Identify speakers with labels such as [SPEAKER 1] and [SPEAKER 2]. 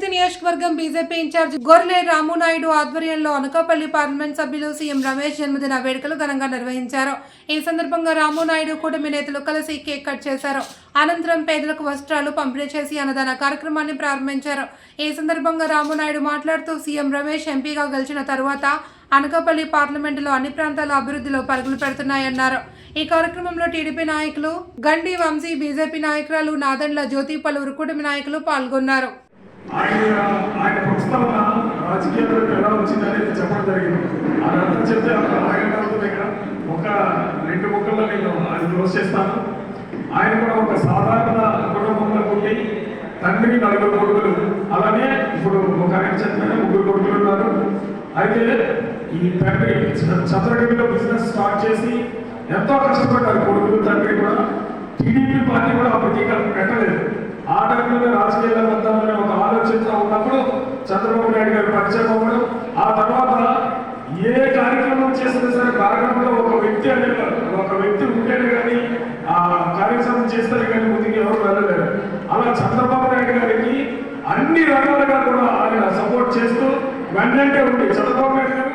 [SPEAKER 1] తిరుపతి నియోజకవర్గం BJP incharge గొర్లె రామునాయుడు ఆధ్వర్యంలో అనకాపల్లి పార్లమెంట్ సభ్యులు సీఎం రమేష్ జన్మదిన వేడుకలు ఘనంగా నిర్వహించారు. ఈ సందర్భంగా రామునాయుడు కూటమి నేతలు కలిసి కేక్ కట్ చేశారు. అనంతరం పేదలకు వస్త్రాలు పంపిణీ చేసి అన్నదాన కార్యక్రమాన్ని ప్రారంభించారు. ఈ సందర్భంగా రామునాయుడు మాట్లాడుతూ సీఎం రమేష్ ఎంపీగా గెలిచిన తరువాత అనకాపల్లి పార్లమెంటులో అన్ని ప్రాంతాల అభివృద్ధిలో పరుగులు పెడుతున్నాయన్నారు. ఈ కార్యక్రమంలో టీడీపీ నాయకులు గండి వంశీ, బీజేపీ నాయకురాలు నాదండ్ల జ్యోతి, పలువురు కూటమి నాయకులు పాల్గొన్నారు.
[SPEAKER 2] ఆయన ప్రస్తుతం రాజకీయాలకు ఎలా వచ్చిందనేది చెప్పడం జరిగింది. అదంతా చెప్తే ఒక 2 ముక్కల్లో నేను అది క్లోజ్ చేస్తాను. ఆయన కూడా ఒక సాధారణ కుటుంబంలో పుట్టి తండ్రి 4 కొడుకులు, అలానే ఇప్పుడు ఒక ఆయన చనిపోయిన 3 కొడుకులు ఉన్నారు. అయితే ఈ తండ్రి చంద్రగిరిలో బిజినెస్ స్టార్ట్ చేసి ఎంతో కష్టపడ్డారు కొడుకులు, తండ్రి కూడా. టీడీపీ పార్టీ కూడా ఆ ప్రతీకారం పెట్టలేదు. ఆ టైంలో రాజకీయాలకు వద్దామనే ఒక ఆలోచనతో ఉన్నప్పుడు చంద్రబాబు నాయుడు గారు పరిచయం అవ్వడం, ఆ తర్వాత ఏ కార్యక్రమం చేసినా సరే కార్యక్రమంలో ఒక వ్యక్తి ఉంటేనే కానీ ఆ కార్యక్రమం చేస్తారు కానీ ముందుకు ఎవరు వెళ్ళలేరు. అలా చంద్రబాబు నాయుడు గారికి అన్ని రకాలుగా కూడా ఆయన సపోర్ట్ చేస్తూ వెంటనే ఉండి చంద్రబాబు నాయుడు గారు